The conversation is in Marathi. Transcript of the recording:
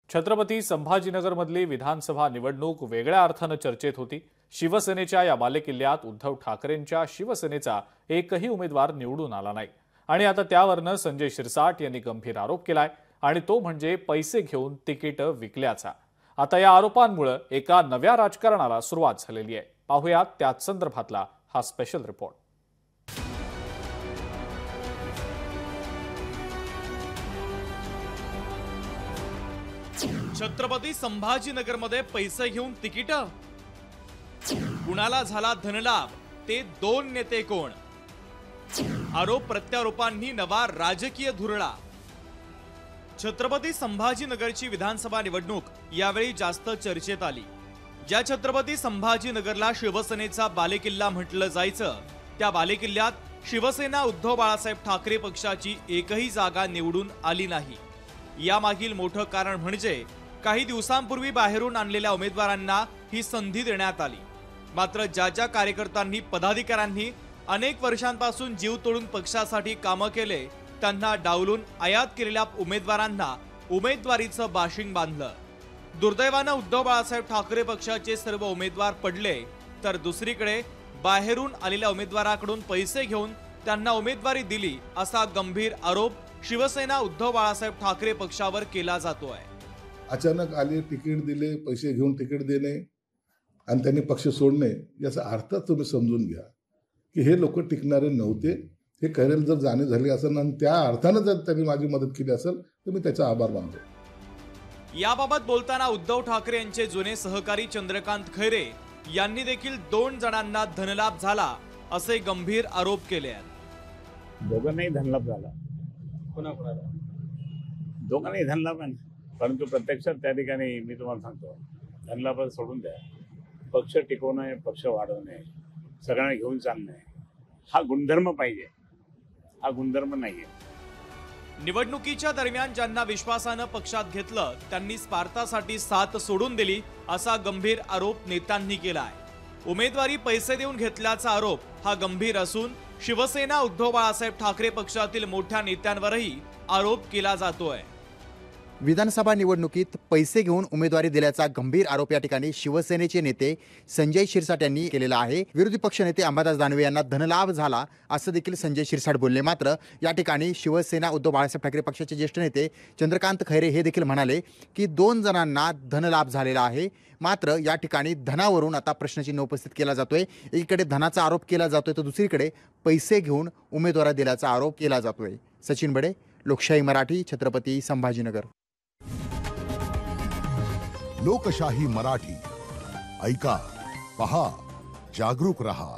छत्रपती संभाजीनगरमधली विधानसभा निवडणूक वेगळ्या अर्थानं चर्चेत होती। शिवसेनेच्या या बालेकिल्ल्यात उद्धव ठाकरेंच्या शिवसेनेचा एकही उमेदवार निवडून आला नाही आणि आता त्यावरनं संजय शिरसाट यांनी गंभीर आरोप केलाय आणि तो म्हणजे पैसे घेऊन तिकीट विकल्याचा। आता या आरोपांमुळे एका नव्या राजकारणाला सुरुवात झालेली आहे। पाहूयात त्याच संदर्भातला हा स्पेशल रिपोर्ट। छत्रपती संभाजीनगरमध्ये पैसे घेऊन तिकीट, कुणाला झाला धनलाभ, ते दोन नेते कोण? आरोप प्रत्यारोपांनी नवा राजकीय धुरळा। छत्रपती संभाजीनगरची विधानसभा निवडणूक यावेळी जास्त चर्चेत आली। ज्या छत्रपती संभाजीनगरला शिवसेनेचा बालेकिल्ला म्हटलं जायचं, त्या बालेकिल्ल्यात शिवसेना उद्धव बाळासाहेब ठाकरे पक्षाची एकही जागा निवडून आली नाही। यामागील मोठं कारण म्हणजे काही दिवसांपूर्वी बाहेरून आणलेल्या उमेदवारांना ही संधी देण्यात आली। मात्र ज्या कार्यकर्त्यांनी पदाधिकाऱ्यांनी अनेक वर्षांपासून जीव तोडून पक्षासाठी कामं केले, त्यांना डावलून आयात केलेल्या उमेदवारांना उमेदवारीचं बाशिंग बांधलं। दुर्दैवानं उद्धव बाळासाहेब ठाकरे पक्षाचे सर्व उमेदवार पडले, तर दुसरीकडे बाहेरून आलेल्या उमेदवाराकडून पैसे घेऊन त्यांना उमेदवारी दिली, असा गंभीर आरोप शिवसेना उद्धव बाळासाहेब ठाकरे पक्षावर केला जातोय। अचानक आले, तिकीट दिले, पैसे घेऊन तिकीट देणे आणि त्यांनी पक्ष सोडणे, याचा अर्थ तुम्ही समजून घ्या की हे लोक टिकणारे नव्हते। हे खैरेला जर जाणीव झाली असेल आणि त्या अर्थानं जर त्यांनी माझी मदत केली असेल तर मी त्याचा आभार मानतो। याबाबत बोलताना उद्धव ठाकरे यांचे जुने सहकारी चंद्रकांत खैरे यांनी देखील 2 जणांना धनलाभ झाला असे गंभीर आरोप केले आहेत। दोघांनाही धनलाभ झाला, दोघांनाही धनलाभ आहे, परंतु प्रत्यक्षात त्या ठिकाणी मी तुम्हाला सांगतो, धनलाभ सोडून द्या, पक्ष टिकवणे, पक्ष वाढवणे, सगळ्यांना घेऊन चालणे, हा गुणधर्म पाहिजे, हा गुणधर्म नाहीये। निवडणुकीच्या दरम्यान ज्यांना विश्वासानं पक्षात घेतलं, त्यांनी स्वार्थासाठी साथ सोडून दिली, असा गंभीर आरोप नेत्यांनी केलाय। उमेदवारी पैसे देऊन घेतल्याचा आरोप हा गंभीर असून शिवसेना उद्धव बाळासाहेब ठाकरे पक्षातील मोठ्या नेत्यांवरही आरोप केला जातोय। विधानसभा निवडणुकीत पैसे घेऊन उमेदवारी दिल्याचा गंभीर आरोप या ठिकाणी शिवसेनेचे नेते संजय शिरसाट यांनी केलेला आहे। विरोधी पक्षनेते अंबादास दानवे यांना धनलाभ झाला असं देखील संजय शिरसाट बोलले। मात्र या ठिकाणी शिवसेना उद्धव बाळासाहेब ठाकरे पक्षाचे ज्येष्ठ नेते चंद्रकांत खैरे हे देखील म्हणाले की 2 जणांना धनलाभ झालेला आहे। मात्र या ठिकाणी धनावरून आता प्रश्नचिन्ह उपस्थित केला जातोय। एकीकडे धनाचा आरोप केला जातोय तर दुसरीकडे पैसे घेऊन उमेदवारी दिल्याचा आरोप केला जातोय। सचिन बडे, लोकशाही मराठी, छत्रपती संभाजीनगर। लोकशाही मराठी, ऐका, पहा, जागरूक रहा।